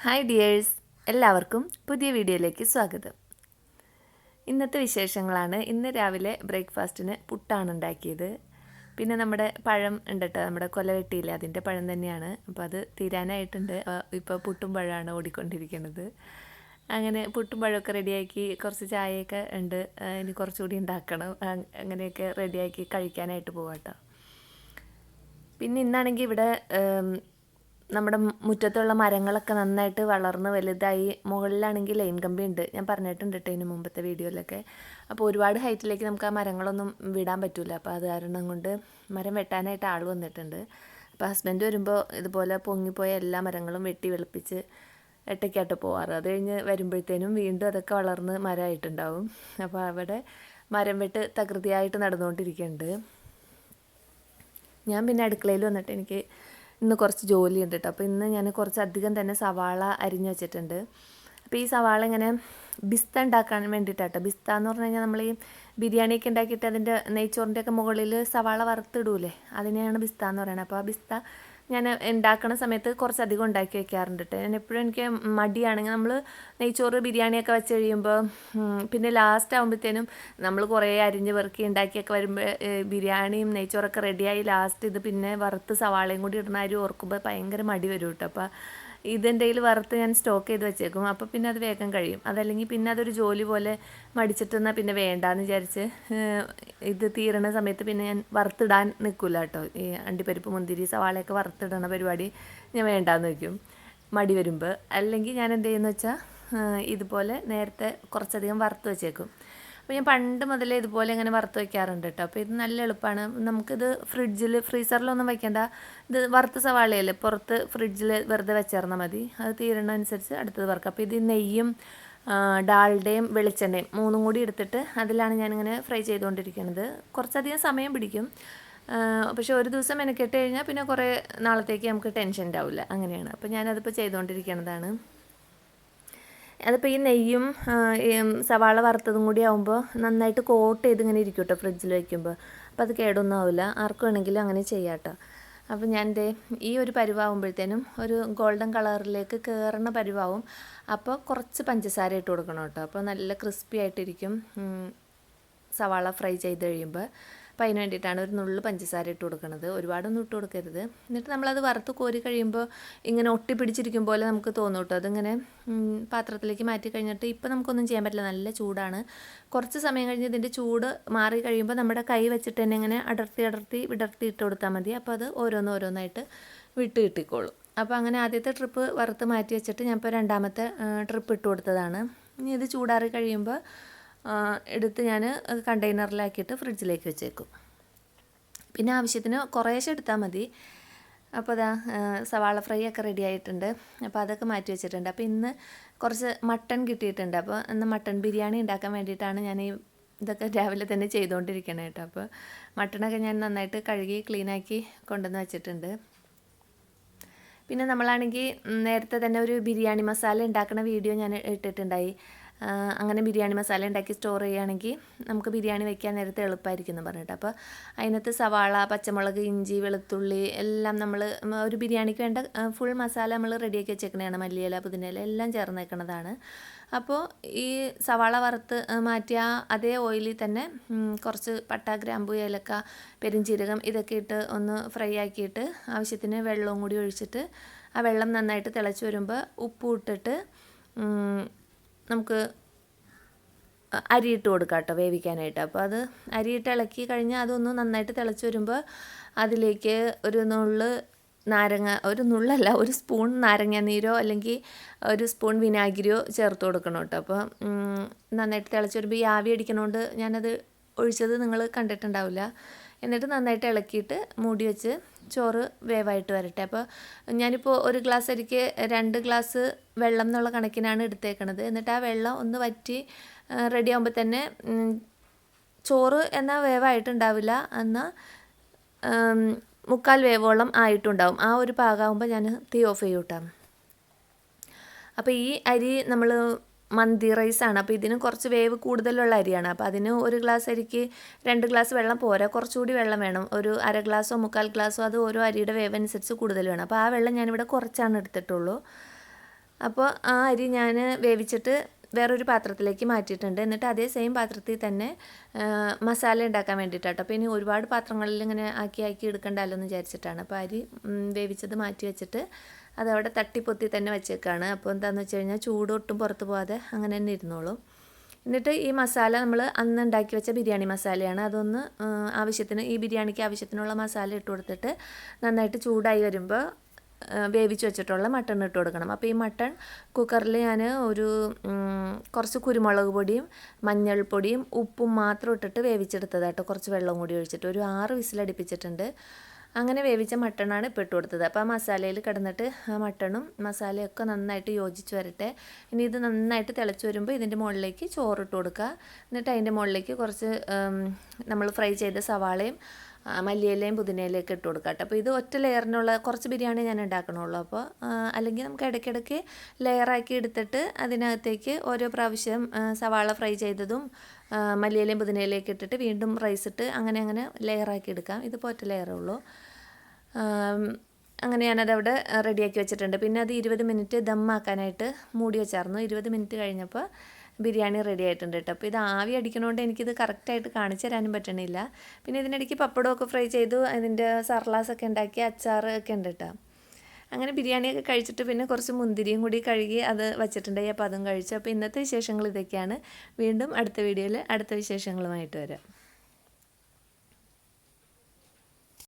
Hi dears, എല്ലാവർക്കും പുതിയ വീഡിയോയിലേക്ക് സ്വാഗതം. ഇന്നത്തെ വിശേഷങ്ങളാണ്. ഇന്ന് രാവിലെ ബ്രേക്ക്ഫാസ്റ്റിന് പുട്ടാണ് ഉണ്ടാക്കിയത്. പിന്നെ നമ്മുടെ പഴം ഉണ്ട് കേട്ടോ, നമ്മുടെ കൊല വെട്ടിയില്ലേ, അതിൻ്റെ പഴം തന്നെയാണ്. അപ്പോൾ അത് തീരാനായിട്ടുണ്ട്. ഇപ്പോൾ പുട്ടും പഴമാണ് ഓടിക്കൊണ്ടിരിക്കുന്നത്. അങ്ങനെ പുട്ടും പഴമൊക്കെ റെഡിയാക്കി, കുറച്ച് ചായയൊക്കെ ഉണ്ട്, ഇനി കുറച്ചുകൂടി ഉണ്ടാക്കണം. അങ്ങനെയൊക്കെ റെഡിയാക്കി കഴിക്കാനായിട്ട് പോകാം കേട്ടോ. പിന്നെ ഇന്നാണെങ്കിൽ ഇവിടെ നമ്മുടെ മുറ്റത്തുള്ള മരങ്ങളൊക്കെ നന്നായിട്ട് വളർന്ന് വലുതായി. മുകളിലാണെങ്കിൽ ലൈൻ കമ്പി ഉണ്ട്, ഞാൻ പറഞ്ഞിട്ടുണ്ട് കേട്ടോ ഇതിന് മുമ്പത്തെ വീഡിയോയിലൊക്കെ. അപ്പോൾ ഒരുപാട് ഹൈറ്റിലേക്ക് നമുക്ക് ആ മരങ്ങളൊന്നും വിടാൻ പറ്റില്ല. അപ്പോൾ അത് കാരണം കൊണ്ട് മരം വെട്ടാനായിട്ട് ആൾ വന്നിട്ടുണ്ട്. അപ്പോൾ ഹസ്ബൻഡ് വരുമ്പോൾ ഇതുപോലെ പൊങ്ങിപ്പോയ എല്ലാ മരങ്ങളും വെട്ടി വെളുപ്പിച്ച് ഒറ്റയ്ക്കായിട്ട് പോവാറ്. അത് കഴിഞ്ഞ് വരുമ്പോഴത്തേനും വീണ്ടും അതൊക്കെ വളർന്ന് മരമായിട്ടുണ്ടാവും. അപ്പോൾ അവിടെ മരം വെട്ട് തകൃതിയായിട്ട് നടന്നുകൊണ്ടിരിക്കുന്നുണ്ട്. ഞാൻ പിന്നെ അടുക്കളയിൽ വന്നിട്ട് എനിക്ക് ഇന്ന് കുറച്ച് ജോലിയുണ്ട് കേട്ടോ. അപ്പോൾ ഇന്ന് ഞാൻ കുറച്ചധികം തന്നെ സവാള അരിഞ്ഞ് വെച്ചിട്ടുണ്ട്. അപ്പോൾ ഈ സവാള ഇങ്ങനെ ബിസ്ത ഉണ്ടാക്കാൻ വേണ്ടിയിട്ടാട്ടോ. ബിസ്ത എന്ന് പറഞ്ഞു കഴിഞ്ഞാൽ നമ്മൾ ഈ ബിരിയാണിയൊക്കെ ഉണ്ടാക്കിയിട്ട് അതിൻ്റെ നെയ്ച്ചോറിൻ്റെയൊക്കെ മുകളിൽ സവാള വറുത്തിടൂലേ, അതിനെയാണ് ബിസ്ത എന്ന് പറയുന്നത്. അപ്പോൾ ആ ബിസ്ത ഞാൻ ഉണ്ടാക്കുന്ന സമയത്ത് കുറച്ചധികം ഉണ്ടാക്കി വെക്കാറുണ്ട് കേട്ടോ. ഞാൻ എപ്പോഴും എനിക്ക് മടിയാണെങ്കിൽ നമ്മൾ നെയ്ച്ചോറ് ബിരിയാണിയൊക്കെ വെച്ച് കഴിയുമ്പോൾ പിന്നെ ലാസ്റ്റ് ആകുമ്പോഴത്തേനും നമ്മൾ കുറേ അരിഞ്ഞ് പെറുക്കി ഉണ്ടാക്കിയൊക്കെ വരുമ്പോൾ ബിരിയാണിയും നെയ്ച്ചോറൊക്കെ റെഡിയായി ലാസ്റ്റ് ഇത് പിന്നെ വറുത്ത് സവാളയും കൂടി ഇടുന്ന അരി ഓർക്കുമ്പോൾ ഭയങ്കര മടി വരും കേട്ടോ. അപ്പോൾ ഇതെൻ്റെ കയ്യിൽ വറുത്ത് ഞാൻ സ്റ്റോക്ക് ചെയ്ത് വെച്ചേക്കും. അപ്പോൾ പിന്നെ അത് വേഗം കഴിയും. അതല്ലെങ്കിൽ പിന്നെ അതൊരു ജോലി പോലെ മടിച്ചിട്ടെന്നാൽ പിന്നെ വേണ്ടാന്ന് വിചാരിച്ച് ഇത് തീരണ സമയത്ത് പിന്നെ ഞാൻ വറുത്തിടാൻ നിൽക്കില്ല കേട്ടോ. ഈ അണ്ടിപ്പരിപ്പ് മുന്തിരി സവാളയൊക്കെ വറുത്തിടണ പരിപാടി ഞാൻ വേണ്ടാന്ന് വയ്ക്കും മടി വരുമ്പോൾ. അല്ലെങ്കിൽ ഞാൻ എന്ത് ചെയ്യുന്നു വെച്ചാൽ ഇതുപോലെ നേരത്തെ കുറച്ചധികം വറുത്ത് വെച്ചേക്കും. അപ്പോൾ ഞാൻ പണ്ട് മുതലേ ഇതുപോലെ ഇങ്ങനെ വറുത്ത് വയ്ക്കാറുണ്ട് കേട്ടോ. അപ്പോൾ ഇത് നല്ല എളുപ്പമാണ്. നമുക്കിത് ഫ്രീസറിലൊന്നും വയ്ക്കേണ്ട. ഇത് വറുത്ത സവാളയല്ലേ, പുറത്ത് ഫ്രിഡ്ജിൽ വെറുതെ വെച്ചേർന്നാൽ മതി. അത് തീരണനുസരിച്ച് അടുത്തത് വറുക്കാം. അപ്പോൾ ഇത് നെയ്യും ഡാൽഡയും വെളിച്ചെണ്ണയും മൂന്നും കൂടി എടുത്തിട്ട് അതിലാണ് ഞാനിങ്ങനെ ഫ്രൈ ചെയ്തുകൊണ്ടിരിക്കുന്നത്. കുറച്ചധികം സമയം പിടിക്കും, പക്ഷേ ഒരു ദിവസം മെനക്കെട്ട് കഴിഞ്ഞാൽ പിന്നെ കുറേ നാളത്തേക്ക് നമുക്ക് ടെൻഷൻ ഉണ്ടാവില്ല. അങ്ങനെയാണ്. അപ്പോൾ ഞാനതിപ്പോൾ ചെയ്തുകൊണ്ടിരിക്കുന്നതാണ്. അതിപ്പോൾ ഈ നെയ്യും സവാള വറുത്തതും കൂടി ആകുമ്പോൾ നന്നായിട്ട് കോട്ട് ചെയ്ത് ഇങ്ങനെ ഇരിക്കും കേട്ടോ ഫ്രിഡ്ജിൽ വയ്ക്കുമ്പോൾ. അപ്പോൾ അത് കേടൊന്നും ആവില്ല. ആർക്കും വേണമെങ്കിലും അങ്ങനെ ചെയ്യാം കേട്ടോ. അപ്പോൾ ഞാൻ ഈ ഒരു പരുവാകുമ്പോഴത്തേനും ഒരു ഗോൾഡൻ കളറിലേക്ക് കയറുന്ന പരുവാവും. അപ്പോൾ കുറച്ച് പഞ്ചസാര ഇട്ട് കൊടുക്കണം കേട്ടോ. അപ്പോൾ നല്ല ക്രിസ്പി ആയിട്ടിരിക്കും സവാള ഫ്രൈ ചെയ്ത് കഴിയുമ്പോൾ. അപ്പോൾ അതിന് വേണ്ടിയിട്ടാണ് ഒരു നുള്ളു പഞ്ചസാര ഇട്ട് കൊടുക്കുന്നത്. ഒരുപാടൊന്നും ഇട്ട് കൊടുക്കരുത്. എന്നിട്ട് നമ്മളത് വറുത്ത് കോരി കഴിയുമ്പോൾ ഇങ്ങനെ ഒട്ടിപ്പിടിച്ചിരിക്കും പോലെ നമുക്ക് തോന്നും കേട്ടോ. അതിങ്ങനെ പാത്രത്തിലേക്ക് മാറ്റി കഴിഞ്ഞിട്ട് ഇപ്പോൾ നമുക്കൊന്നും ചെയ്യാൻ പറ്റില്ല, നല്ല ചൂടാണ്. കുറച്ച് സമയം കഴിഞ്ഞ് ഇതിൻ്റെ ചൂട് മാറി കഴിയുമ്പോൾ നമ്മുടെ കൈ വെച്ചിട്ട് തന്നെ ഇങ്ങനെ വിടർത്തി ഇട്ട് കൊടുത്താൽ മതി. അപ്പോൾ അത് ഓരോന്നായിട്ട് വിട്ട് കിട്ടിക്കോളും. അപ്പോൾ അങ്ങനെ ആദ്യത്തെ ട്രിപ്പ് വറുത്ത് മാറ്റി വെച്ചിട്ട് ഞാൻ ഇപ്പോൾ രണ്ടാമത്തെ ട്രിപ്പ് ഇട്ട് കൊടുത്തതാണ്. ഇനി ഇത് ചൂടാറി കഴിയുമ്പോൾ എടുത്ത് ഞാൻ കണ്ടെയ്നറിലാക്കിയിട്ട് ഫ്രിഡ്ജിലേക്ക് വെച്ചേക്കും. പിന്നെ ആവശ്യത്തിന് കുറേശ്ശെ എടുത്താൽ മതി. അപ്പോൾ അതാ സവാള ഫ്രൈ ഒക്കെ റെഡി ആയിട്ടുണ്ട്. അപ്പോൾ അതൊക്കെ മാറ്റി വെച്ചിട്ടുണ്ട്. അപ്പോൾ ഇന്ന് കുറച്ച് മട്ടൺ കിട്ടിയിട്ടുണ്ട്. അപ്പോൾ ഇന്ന് മട്ടൺ ബിരിയാണി ഉണ്ടാക്കാൻ വേണ്ടിയിട്ടാണ് ഞാൻ ഇതൊക്കെ രാവിലെ തന്നെ ചെയ്തുകൊണ്ടിരിക്കണേ കേട്ടോ. അപ്പോൾ മട്ടണൊക്കെ ഞാൻ നന്നായിട്ട് കഴുകി ക്ലീനാക്കി കൊണ്ടുവന്ന് വെച്ചിട്ടുണ്ട്. പിന്നെ നമ്മളാണെങ്കിൽ നേരത്തെ തന്നെ ഒരു ബിരിയാണി മസാല ഉണ്ടാക്കുന്ന വീഡിയോ ഞാൻ ഇട്ടിട്ടുണ്ടായി. അങ്ങനെ ബിരിയാണി മസാല ഉണ്ടാക്കി സ്റ്റോർ ചെയ്യുകയാണെങ്കിൽ നമുക്ക് ബിരിയാണി വയ്ക്കാൻ നേരത്തെ എളുപ്പമായിരിക്കും എന്ന് പറഞ്ഞിട്ട്. അപ്പോൾ അതിനകത്ത് സവാള, പച്ചമുളക്, ഇഞ്ചി, വെളുത്തുള്ളി എല്ലാം നമ്മൾ ഒരു ബിരിയാണിക്ക് വേണ്ട ഫുൾ മസാല നമ്മൾ റെഡിയാക്കി വെച്ചേക്കണതാണ്. മല്ലിയില, പുതിനയില എല്ലാം ചേർന്നേക്കണതാണ്. അപ്പോൾ ഈ സവാള വറുത്ത് മാറ്റിയ അതേ ഓയിലിൽ തന്നെ കുറച്ച് പട്ട, ഗ്രാമ്പു, ഏലക്ക, പെരുംജീരകം ഇതൊക്കെ ഇട്ട് ഒന്ന് ഫ്രൈ ആക്കിയിട്ട് ആവശ്യത്തിന് വെള്ളവും കൂടി ഒഴിച്ചിട്ട് ആ വെള്ളം നന്നായിട്ട് തിളച്ച് വരുമ്പോൾ ഉപ്പ് ഇട്ടിട്ട് നമുക്ക് അരിയിട്ട് കൊടുക്കാം കേട്ടോ വേവിക്കാനായിട്ട്. അപ്പോൾ അത് അരിയിട്ട് ഇളക്കി കഴിഞ്ഞാൽ അതൊന്ന് നന്നായിട്ട് തിളച്ച് വരുമ്പോൾ അതിലേക്ക് ഒരു ഒരു സ്പൂൺ നാരങ്ങ നീരോ അല്ലെങ്കിൽ ഒരു സ്പൂൺ വിനാഗിരിയോ ചേർത്ത് കൊടുക്കണം കേട്ടോ. അപ്പോൾ നന്നായിട്ട് തിളച്ച് വരുമ്പോൾ ഈ ആവി അടിക്കണോണ്ട് ഞാനത് ഒഴിച്ചത് നിങ്ങൾ കണ്ടിട്ടുണ്ടാവില്ല. എന്നിട്ട് നന്നായിട്ട് ഇളക്കിയിട്ട് മൂടി വെച്ച് ചോറ് വേവായിട്ട് വരട്ടെ. അപ്പോൾ ഞാനിപ്പോൾ ഒരു ഗ്ലാസ് അരിക്ക് 2 ഗ്ലാസ് വെള്ളം എന്നുള്ള കണക്കിനാണ് എടുത്തേക്കണത്. എന്നിട്ട് ആ വെള്ളം ഒന്ന് വറ്റി റെഡി ആകുമ്പോൾ തന്നെ ചോറ് എന്നാൽ വേവായിട്ടുണ്ടാവില്ല, എന്നാൽ 3/4 വേവോളം ആയിട്ടുണ്ടാവും. ആ ഒരു പാകമാകുമ്പോൾ ഞാൻ തീ ഓഫ് ചെയ്യും കേട്ടോ. അപ്പോൾ ഈ അരി നമ്മൾ മന്തി റൈസാണ്. അപ്പോൾ ഇതിന് കുറച്ച് വേവ് കൂടുതലുള്ള അരിയാണ്. അപ്പോൾ അതിന് ഒരു ഗ്ലാസ് അരിക്ക് 2 ഗ്ലാസ് വെള്ളം പോരാ, കുറച്ചുകൂടി വെള്ളം വേണം. ഒരു 1/2 ഗ്ലാസോ 3/4 ഗ്ലാസോ അത് ഓരോ അരിയുടെ വേവ് അനുസരിച്ച് കൂടുതൽ വേണം. അപ്പോൾ ആ വെള്ളം ഞാനിവിടെ കുറച്ചാണ് എടുത്തിട്ടുള്ളൂ. അപ്പോൾ ആ അരി ഞാൻ വേവിച്ചിട്ട് വേറൊരു പാത്രത്തിലേക്ക് മാറ്റിയിട്ടുണ്ട്. എന്നിട്ട് അതേ സെയിം പാത്രത്തിൽ തന്നെ മസാല ഉണ്ടാക്കാൻ വേണ്ടിയിട്ടാട്ടോ. അപ്പോൾ ഇനി ഒരുപാട് പാത്രങ്ങളിൽ ഇങ്ങനെ ആക്കി എടുക്കണ്ടല്ലോ എന്ന് വിചാരിച്ചിട്ടാണ്. അപ്പോൾ അരി വേവിച്ചത് മാറ്റി വെച്ചിട്ട് അതവിടെ തട്ടിപ്പൊത്തി തന്നെ വെച്ചേക്കാണ്. അപ്പോൾ എന്താണെന്ന് വെച്ച് കഴിഞ്ഞാൽ ചൂടൊട്ടും പുറത്ത് പോകാതെ അങ്ങനെ തന്നെ ഇരുന്നോളും. എന്നിട്ട് ഈ മസാല നമ്മൾ അന്ന് ഉണ്ടാക്കി വെച്ച ബിരിയാണി മസാലയാണ്. അതൊന്ന് ആവശ്യത്തിന് ഈ ബിരിയാണിക്ക് ആവശ്യത്തിനുള്ള മസാല ഇട്ട് കൊടുത്തിട്ട് നന്നായിട്ട് ചൂടായി വരുമ്പോൾ വേവിച്ച് വെച്ചിട്ടുള്ള മട്ടൺ ഇട്ട് കൊടുക്കണം. അപ്പോൾ ഈ മട്ടൺ കുക്കറിൽ ഞാൻ ഒരു കുറച്ച് കുരുമുളക് പൊടിയും മഞ്ഞൾപ്പൊടിയും ഉപ്പും മാത്രം ഇട്ടിട്ട് വേവിച്ചെടുത്തതാട്ടോ. കുറച്ച് വെള്ളം കൂടി ഒഴിച്ചിട്ട് ഒരു 6 വിസിലടിപ്പിച്ചിട്ടുണ്ട്. അങ്ങനെ വേവിച്ച മട്ടണാണ് ഇപ്പോൾ ഇട്ട് കൊടുത്തത്. അപ്പോൾ ആ മസാലയിൽ കിടന്നിട്ട് ആ മട്ടണും മസാലയൊക്കെ നന്നായിട്ട് യോജിച്ച് വരട്ടെ. ഇനി ഇത് നന്നായിട്ട് തിളച്ച് വരുമ്പോൾ ഇതിൻ്റെ മുകളിലേക്ക് ചോറിട്ട് കൊടുക്കുക. എന്നിട്ട് അതിൻ്റെ മുകളിലേക്ക് കുറച്ച് നമ്മൾ ഫ്രൈ ചെയ്ത സവാളയും മല്ലിയിലയും പുതിനയിലയൊക്കെ ഇട്ട് കൊടുക്കാം കേട്ടോ. അപ്പോൾ ഇത് ഒറ്റ ലെയറിനുള്ള കുറച്ച് ബിരിയാണി ഞാൻ ഉണ്ടാക്കണുള്ളൂ. അപ്പോൾ അല്ലെങ്കിൽ നമുക്ക് ഇടയ്ക്കിടയ്ക്ക് ലെയറാക്കി എടുത്തിട്ട് അതിനകത്തേക്ക് ഓരോ പ്രാവശ്യം സവാള ഫ്രൈ ചെയ്തതും മല്ലിയിലയും പുതിനയിലയൊക്കെ ഇട്ടിട്ട് വീണ്ടും റൈസ് ഇട്ട് അങ്ങനെ ലെയറാക്കി എടുക്കാം. ഇതിപ്പോൾ ഒറ്റ ലെയറേ ഉള്ളൂ. അങ്ങനെ ഞാനതവിടെ റെഡിയാക്കി വെച്ചിട്ടുണ്ട്. പിന്നെ അത് 20 മിനിറ്റ് ദമ്മാക്കാനായിട്ട് മൂടി വെച്ചായിരുന്നു. 20 മിനിറ്റ് കഴിഞ്ഞപ്പോൾ ബിരിയാണി റെഡി ആയിട്ടുണ്ട് കേട്ടോ. അപ്പോൾ ഇത് ആവി അടിക്കണോണ്ട് എനിക്കിത് കറക്റ്റായിട്ട് കാണിച്ചു തരാനും പറ്റണില്ല. പിന്നെ ഇതിനിടയ്ക്ക് പപ്പടമൊക്കെ ഫ്രൈ ചെയ്തു, അതിൻ്റെ സർലാസൊക്കെ ഉണ്ടാക്കി, അച്ചാർ ഒക്കെ ഉണ്ട് കേട്ടോ. അങ്ങനെ ബിരിയാണിയൊക്കെ കഴിച്ചിട്ട് പിന്നെ കുറച്ച് മുന്തിരിയും കൂടി കഴുകി അത് വച്ചിട്ടുണ്ടായി. അപ്പോൾ അതും കഴിച്ചു. അപ്പോൾ ഇന്നത്തെ വിശേഷങ്ങൾ ഇതൊക്കെയാണ്. വീണ്ടും അടുത്ത വീഡിയോയിൽ അടുത്ത വിശേഷങ്ങളുമായിട്ട് വരാം.